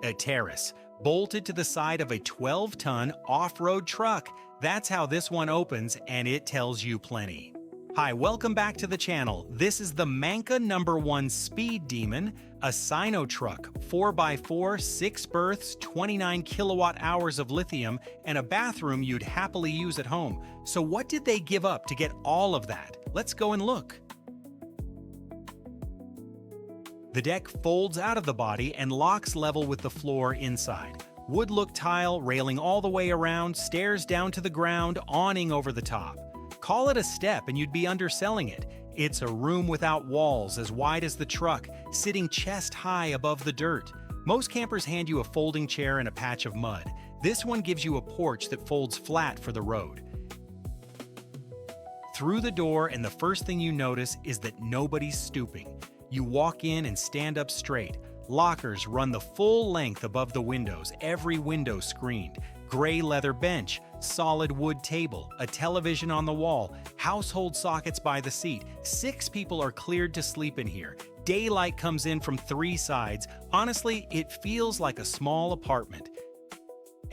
A Terrace, bolted to the side of a 12-ton off-road truck. That's how this one opens, and it tells you plenty. Hi, welcome back to the channel. This is the MANCA #1 Speed Demon, a SINOTRUK 4x4, 6 berths, 29 kilowatt hours of lithium, and a bathroom you'd happily use at home. So what did they give up to get all of that? Let's go and look. The deck folds out of the body and locks level with the floor inside. Wood-look tile railing all the way around, stairs down to the ground, awning over the top. Call it a step and you'd be underselling it. It's a room without walls, as wide as the truck, sitting chest high above the dirt. Most campers hand you a folding chair and a patch of mud. This one gives you a porch that folds flat for the road. Through the door, and the first thing you notice is that nobody's stooping. You walk in and stand up straight. Lockers run the full length above the windows, every window screened. Gray leather bench, solid wood table, a television on the wall, household sockets by the seat. 6 people are cleared to sleep in here. Daylight comes in from 3 sides. Honestly, it feels like a small apartment.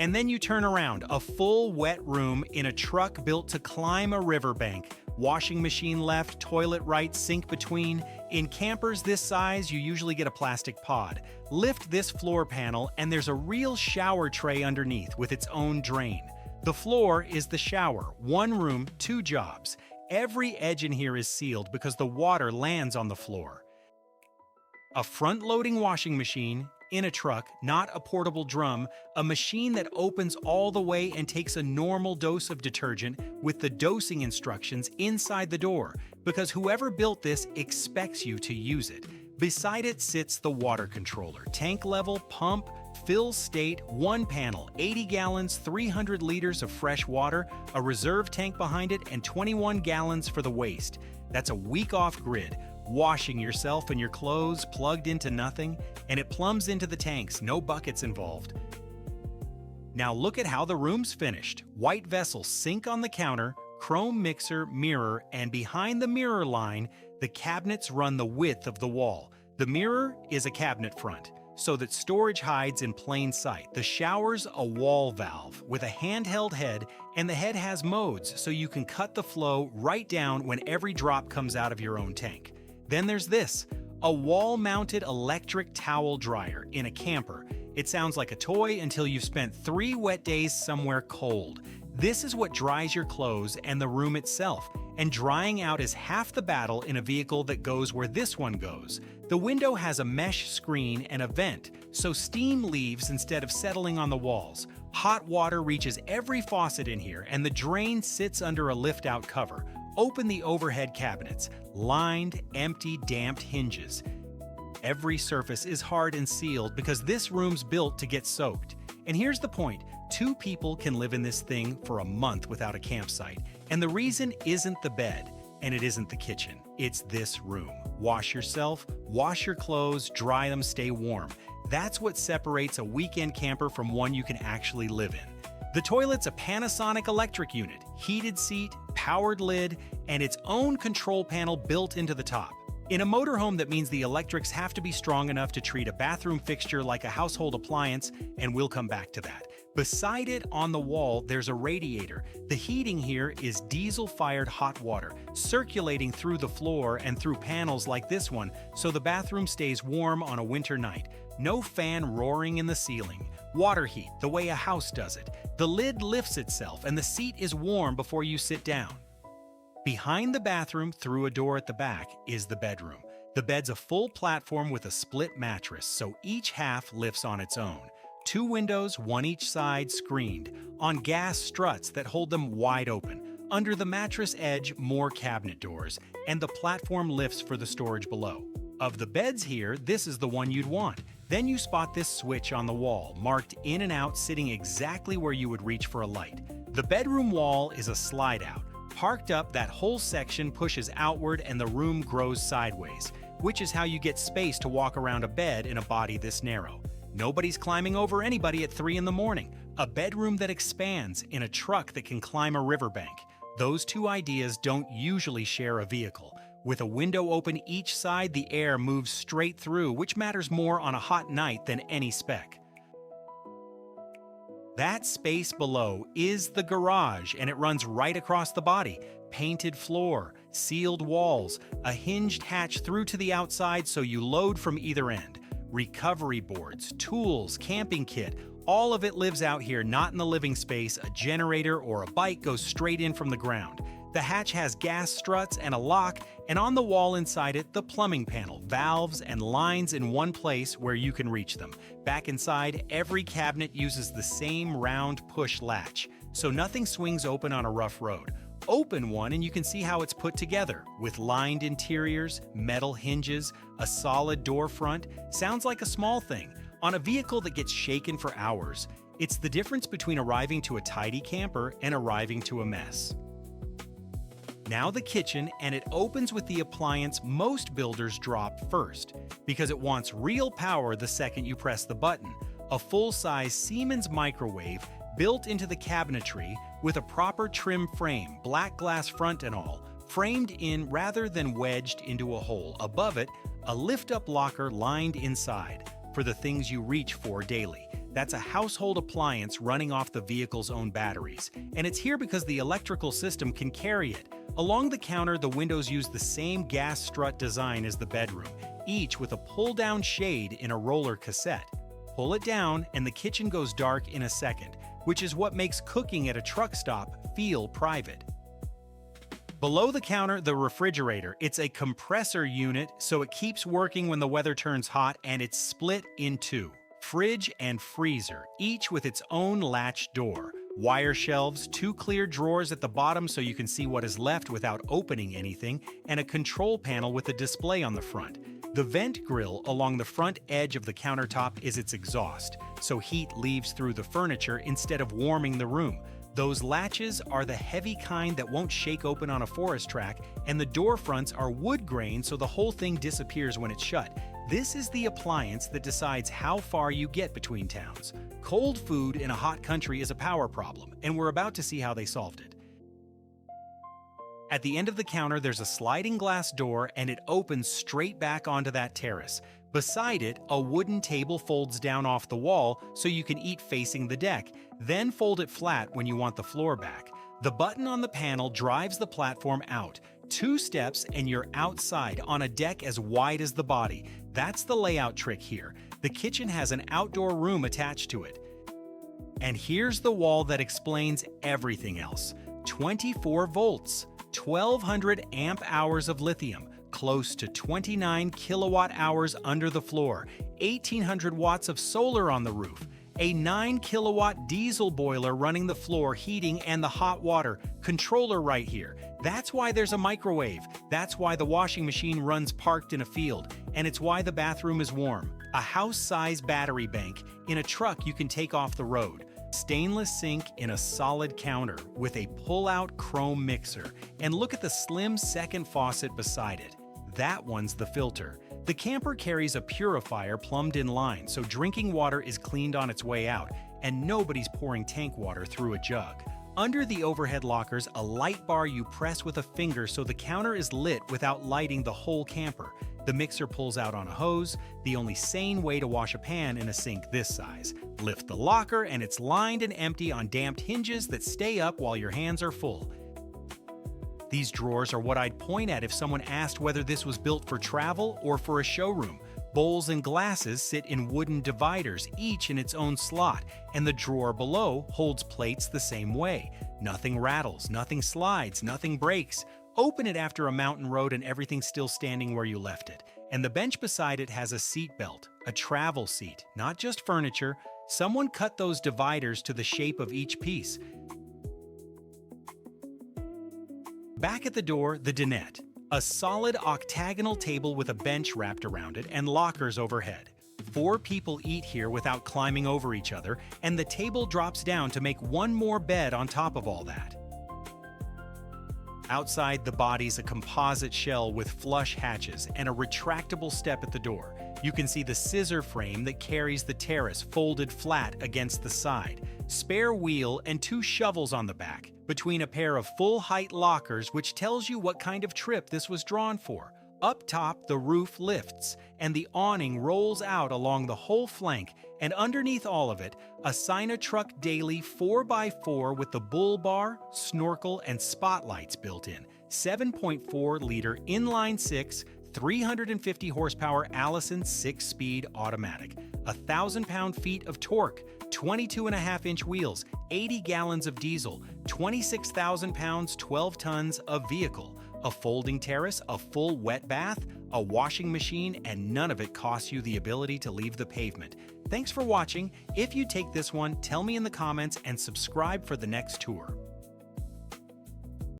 And then you turn around, a full wet room in a truck built to climb a riverbank. Washing machine left, toilet right, sink between. In campers this size, you usually get a plastic pod. Lift this floor panel and there's a real shower tray underneath with its own drain. The floor is the shower, 1 room, 2 jobs. Every edge in here is sealed because the water lands on the floor. A front-loading washing machine, in a truck, not a portable drum, a machine that opens all the way and takes a normal dose of detergent with the dosing instructions inside the door, because whoever built this expects you to use it. Beside it sits the water controller, tank level, pump, fill state, 1 panel, 80 gallons, 300 liters of fresh water, a reserve tank behind it, and 21 gallons for the waste. That's a week off grid. Washing yourself and your clothes plugged into nothing, and it plumbs into the tanks, no buckets involved. Now look at how the room's finished. White vessel sink on the counter, chrome mixer, mirror, and behind the mirror line, the cabinets run the width of the wall. The mirror is a cabinet front, so that storage hides in plain sight. The shower's a wall valve with a handheld head, and the head has modes, so you can cut the flow right down when every drop comes out of your own tank. Then there's this, a wall-mounted electric towel dryer in a camper. It sounds like a toy until you've spent 3 wet days somewhere cold. This is what dries your clothes and the room itself, and drying out is half the battle in a vehicle that goes where this one goes. The window has a mesh screen and a vent, so steam leaves instead of settling on the walls. Hot water reaches every faucet in here, and the drain sits under a lift-out cover. Open the overhead cabinets, lined, empty, damped hinges. Every surface is hard and sealed because this room's built to get soaked. And here's the point, 2 people can live in this thing for a month without a campsite. And the reason isn't the bed, and it isn't the kitchen. It's this room. Wash yourself, wash your clothes, dry them, stay warm. That's what separates a weekend camper from one you can actually live in. The toilet's a Panasonic electric unit, heated seat, powered lid, and its own control panel built into the top. In a motorhome, that means the electrics have to be strong enough to treat a bathroom fixture like a household appliance, and we'll come back to that. Beside it, on the wall, there's a radiator. The heating here is diesel-fired hot water, circulating through the floor and through panels like this one, so the bathroom stays warm on a winter night. No fan roaring in the ceiling. Water heat, the way a house does it. The lid lifts itself, and the seat is warm before you sit down. Behind the bathroom, through a door at the back, is the bedroom. The bed's a full platform with a split mattress, so each half lifts on its own. 2 windows, 1 each side, screened, on gas struts that hold them wide open. Under the mattress edge, more cabinet doors, and the platform lifts for the storage below. Of the beds here, this is the one you'd want. Then you spot this switch on the wall, marked in and out, sitting exactly where you would reach for a light. The bedroom wall is a slide-out. Parked up, that whole section pushes outward and the room grows sideways, which is how you get space to walk around a bed in a body this narrow. Nobody's climbing over anybody at 3 in the morning. A bedroom that expands in a truck that can climb a riverbank. Those 2 ideas don't usually share a vehicle. With a window open each side, the air moves straight through, which matters more on a hot night than any spec. That space below is the garage, and it runs right across the body. Painted floor, sealed walls, a hinged hatch through to the outside so you load from either end. Recovery boards, tools, camping kit, all of it lives out here, not in the living space. A generator or a bike goes straight in from the ground. The hatch has gas struts and a lock, and on the wall inside it, the plumbing panel, valves, and lines in one place where you can reach them. Back inside, every cabinet uses the same round push latch, so nothing swings open on a rough road. Open one and you can see how it's put together, with lined interiors, metal hinges, a solid door front. Sounds like a small thing. On a vehicle that gets shaken for hours, it's the difference between arriving to a tidy camper and arriving to a mess. Now the kitchen, and it opens with the appliance most builders drop first, because it wants real power the second you press the button. A full-size Siemens microwave built into the cabinetry with a proper trim frame, black glass front and all, framed in rather than wedged into a hole. Above it, a lift-up locker lined inside for the things you reach for daily. That's a household appliance running off the vehicle's own batteries, and it's here because the electrical system can carry it. Along the counter, the windows use the same gas strut design as the bedroom, each with a pull-down shade in a roller cassette. Pull it down and the kitchen goes dark in a second, which is what makes cooking at a truck stop feel private. Below the counter, the refrigerator. It's a compressor unit, so it keeps working when the weather turns hot, and it's split in two. Fridge and freezer, each with its own latch door. Wire shelves, two clear drawers at the bottom so you can see what is left without opening anything, and a control panel with a display on the front. The vent grill along the front edge of the countertop is its exhaust, so heat leaves through the furniture instead of warming the room. Those latches are the heavy kind that won't shake open on a forest track, and the door fronts are wood grain so the whole thing disappears when it's shut. This is the appliance that decides how far you get between towns. Cold food in a hot country is a power problem, and we're about to see how they solved it. At the end of the counter, there's a sliding glass door, and it opens straight back onto that terrace. Beside it, a wooden table folds down off the wall so you can eat facing the deck, then fold it flat when you want the floor back. The button on the panel drives the platform out. 2 steps and you're outside on a deck as wide as the body. That's the layout trick here. The kitchen has an outdoor room attached to it. And here's the wall that explains everything else. 24 volts, 1200 amp hours of lithium, close to 29 kilowatt hours under the floor, 1800 watts of solar on the roof, a 9 kilowatt diesel boiler running the floor, heating and the hot water, controller right here. That's why there's a microwave. That's why the washing machine runs parked in a field. And it's why the bathroom is warm. A house-size battery bank in a truck you can take off the road. Stainless sink in a solid counter with a pull-out chrome mixer. And look at the slim second faucet beside it. That one's the filter. The camper carries a purifier plumbed in line, so drinking water is cleaned on its way out, and nobody's pouring tank water through a jug. Under the overhead lockers, a light bar you press with a finger so the counter is lit without lighting the whole camper. The mixer pulls out on a hose, the only sane way to wash a pan in a sink this size. Lift the locker and it's lined and empty on damped hinges that stay up while your hands are full. These drawers are what I'd point at if someone asked whether this was built for travel or for a showroom. Bowls and glasses sit in wooden dividers, each in its own slot, and the drawer below holds plates the same way. Nothing rattles, nothing slides, nothing breaks. Open it after a mountain road and everything's still standing where you left it. And the bench beside it has a seat belt, a travel seat, not just furniture. Someone cut those dividers to the shape of each piece. Back at the door, the dinette. A solid octagonal table with a bench wrapped around it and lockers overhead. 4 people eat here without climbing over each other, and the table drops down to make one more bed on top of all that. Outside, the body's a composite shell with flush hatches and a retractable step at the door. You can see the scissor frame that carries the Terrace folded flat against the side, spare wheel and 2 shovels on the back, between a pair of full-height lockers which tells you what kind of trip this was drawn for. Up top, the roof lifts, and the awning rolls out along the whole flank, and underneath all of it, a SINOTRUK Daily 4x4 with the bull bar, snorkel, and spotlights built in. 7.4-liter inline-six, 350 horsepower Allison 6-speed automatic, 1,000 pound-feet of torque, 22.5-inch wheels, 80 gallons of diesel, 26,000 pounds, 12 tons of vehicle, a folding terrace, a full wet bath, a washing machine, and none of it costs you the ability to leave the pavement. Thanks for watching. If you take this one, tell me in the comments and subscribe for the next tour.